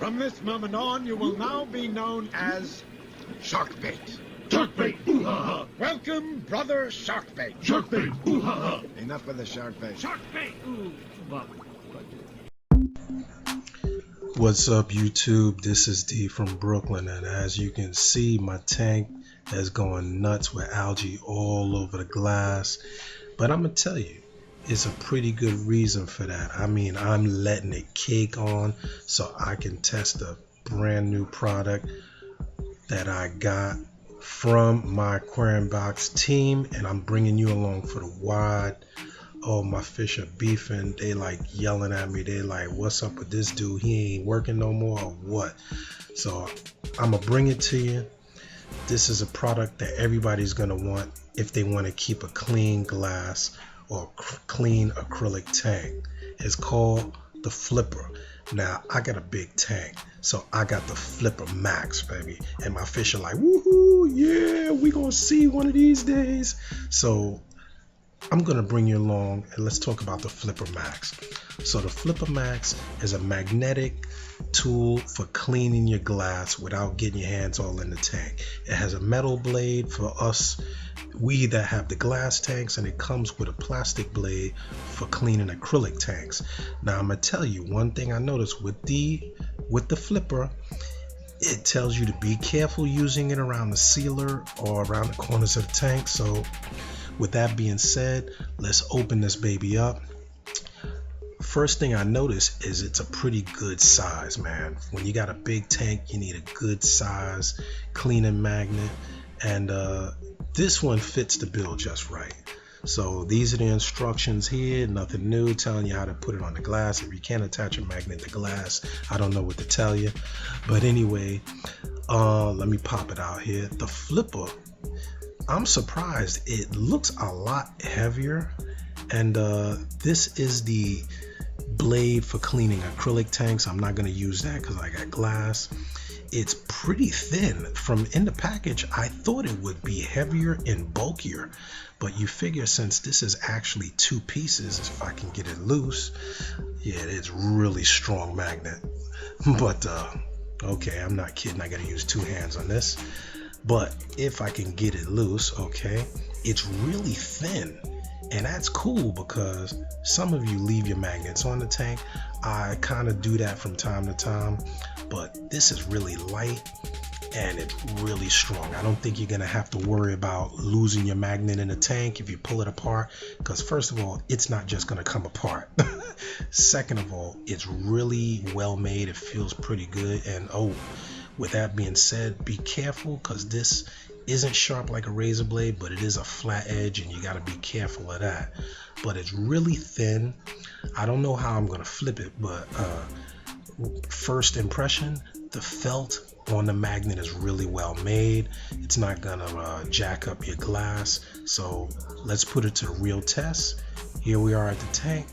From this moment on, you will now be known as Sharkbait. Sharkbait, ooh-ha-ha! Welcome, brother Sharkbait. Sharkbait, ooh-ha-ha! Enough with the Sharkbait. Sharkbait, ooh! What's up, YouTube? This is D from Brooklyn, and as you can see, my tank has gone nuts with algae all over the glass. But I'm gonna tell you, it's a pretty good reason for that. I mean, I'm letting it cake on so I can test a brand new product that I got from my aquarium box team, and I'm bringing you along for the ride. Oh, my fish are beefing. They like yelling at me. They like, what's up with this dude? He ain't working no more or what? So I'm gonna bring it to you. This is a product that everybody's gonna want if they want to keep a clean glass or clean acrylic tank. It's called the Flipper. Now I got a big tank, so I got the Flipper Max, baby, and my fish are like, woohoo, yeah, we gonna see one of these days. So I'm gonna bring you along and let's talk about the Flipper Max. So the Flipper Max is a magnetic tool for cleaning your glass without getting your hands all in the tank. It has a metal blade for us, we that have the glass tanks, and it comes with a plastic blade for cleaning acrylic tanks. Now I'm gonna tell you one thing I noticed with the Flipper. It tells you to be careful using it around the sealer or around the corners of the tank. So with that being said, let's open this baby up. First thing I noticed is it's a pretty good size, man. When you got a big tank, you need a good size cleaning magnet, and this one fits the bill just right. So these are the instructions here, nothing new, telling you how to put it on the glass. If you can't attach a magnet to glass, I don't know what to tell you. But anyway, let me pop it out here. The Flipper, I'm surprised. It looks a lot heavier, and this is the blade for cleaning acrylic tanks. I'm not going to use that because I got glass. It's pretty thin. From in the package, I thought it would be heavier and bulkier, but you figure since this is actually two pieces, if I can get it loose, yeah, it's really strong magnet. But okay, I'm not kidding, I gotta use two hands on this. But if I can get it loose, okay, it's really thin, and that's cool because some of you leave your magnets on the tank. I kind of do that from time to time, but this is really light and it's really strong. I don't think you're gonna have to worry about losing your magnet in the tank if you pull it apart, because first of all, it's not just gonna come apart. Second of all, it's really well made. It feels pretty good. And oh, with that being said, be careful because this isn't sharp like a razor blade, but it is a flat edge, and you got to be careful of that. But it's really thin. I don't know how I'm gonna flip it, but first impression, the felt on the magnet is really well made. It's not gonna jack up your glass. So let's put it to the real test. Here we are at the tank.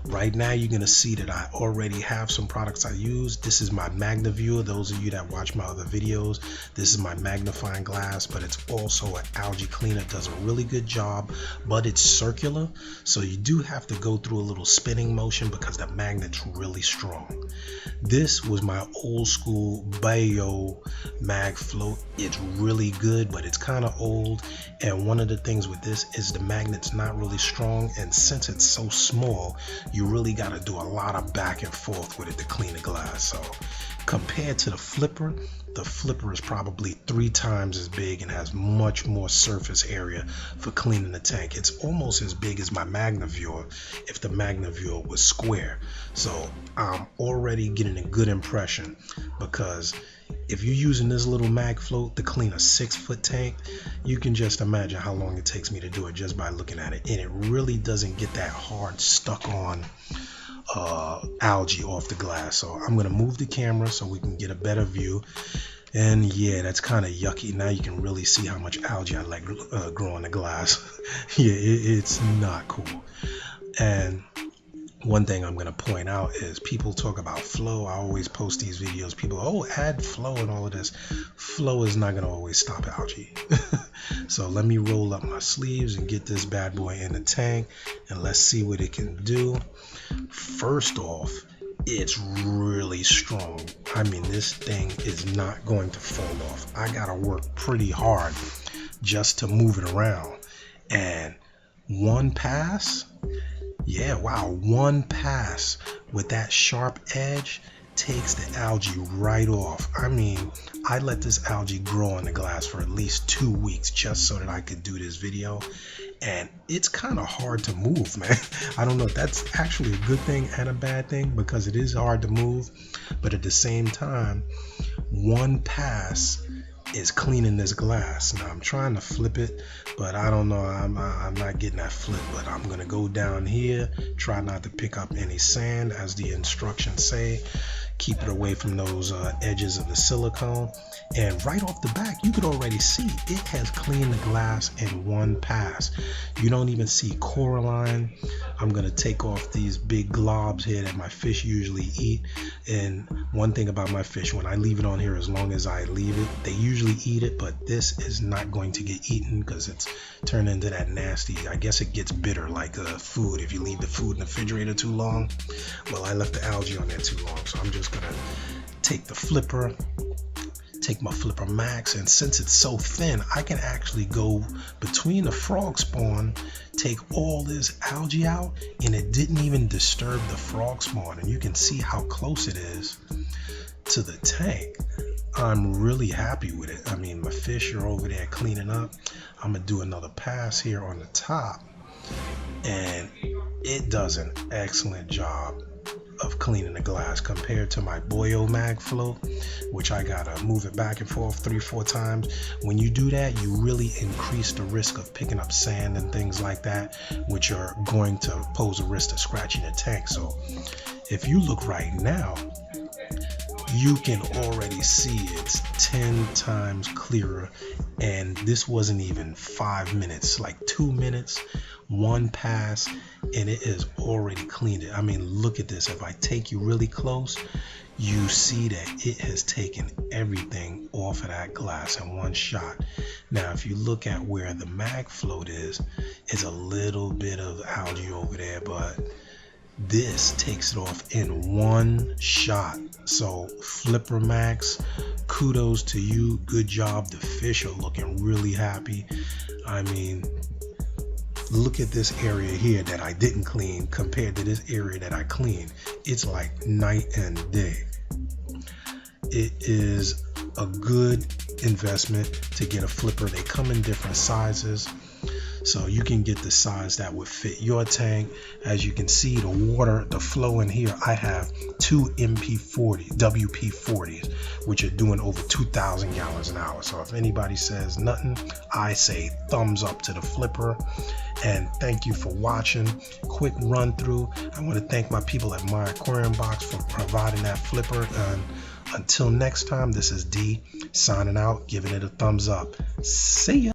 Right now you're gonna see that I already have some products I use. This is my MagnaViewer. Those of you that watch my other videos, this is my magnifying glass, but it's also an algae cleaner. It does a really good job, but it's circular, so you do have to go through a little spinning motion because the magnet's really strong. This was my old school Bayo mag float. It's really good, but it's kind of old, and one of the things with this is the magnet's not really strong, and since it's so small, you really got to do a lot of back and forth with it to clean the glass. So compared to the Flipper is probably 3 times as big and has much more surface area for cleaning the tank. It's almost as big as my MagnaViewer if the MagnaViewer was square. So I'm already getting a good impression, because if you're using this little mag float to clean a 6-foot tank, you can just imagine how long it takes me to do it just by looking at it. And it really doesn't get that hard stuck on algae off the glass. So I'm gonna move the camera so we can get a better view. And yeah, that's kind of yucky. Now you can really see how much algae I let grow on the glass. Yeah, it's not cool. And one thing I'm going to point out is people talk about flow. I always post these videos. People, oh, add flow and all of this. Flow is not going to always stop algae. So let me roll up my sleeves and get this bad boy in the tank, and let's see what it can do. First off, it's really strong. I mean, this thing is not going to fall off. I gotta work pretty hard just to move it around. And one pass, yeah, wow, one pass with that sharp edge takes the algae right off. I mean, I let this algae grow on the glass for at least 2 weeks just so that I could do this video, and it's kind of hard to move, man. I don't know if that's actually a good thing and a bad thing, because it is hard to move, but at the same time, one pass is cleaning this glass. Now I'm trying to flip it, but I don't know, I'm not getting that flip. But I'm gonna go down here, try not to pick up any sand as the instructions say, keep it away from those edges of the silicone. And right off the back, you could already see it has cleaned the glass in one pass. You don't even see coralline. I'm gonna take off these big globs here that my fish usually eat. And one thing about my fish, when I leave it on here, as long as I leave it, they usually eat it, but this is not going to get eaten because it's turned into that nasty, I guess it gets bitter like food if you leave the food in the refrigerator too long. Well, I left the algae on there too long, so I'm just gonna take the flipper, take my flipper max, and since it's so thin, I can actually go between the frog spawn, take all this algae out, and it didn't even disturb the frog spawn. And you can see how close it is to the tank. I'm really happy with it. I mean, my fish are over there cleaning up. I'm gonna do another pass here on the top, and it does an excellent job of cleaning the glass compared to my Boyo Mag Flow, which I gotta move it back and forth 3-4 times. When you do that, you really increase the risk of picking up sand and things like that, which are going to pose a risk of scratching the tank. So if you look right now, you can already see it's 10 times clearer, and this wasn't even 5 minutes, like 2 minutes, one pass, and it is already cleaned it. I mean, look at this. If I take you really close, you see that it has taken everything off of that glass in one shot. Now, if you look at where the mag float is, it's a little bit of algae over there, but this takes it off in one shot. So Flipper Max, kudos to you, good job. The fish are looking really happy. I mean, look at this area here that I didn't clean compared to this area that I cleaned. It's like night and day. It is a good investment to get a flipper. They come in different sizes, so you can get the size that would fit your tank. As you can see, the water, the flow in here, I have 2 WP40s, which are doing over 2,000 gallons an hour. So if anybody says nothing, I say thumbs up to the flipper. And thank you for watching. Quick run through. I want to thank my people at My Aquarium Box for providing that flipper. And until next time, this is D signing out, giving it a thumbs up. See ya.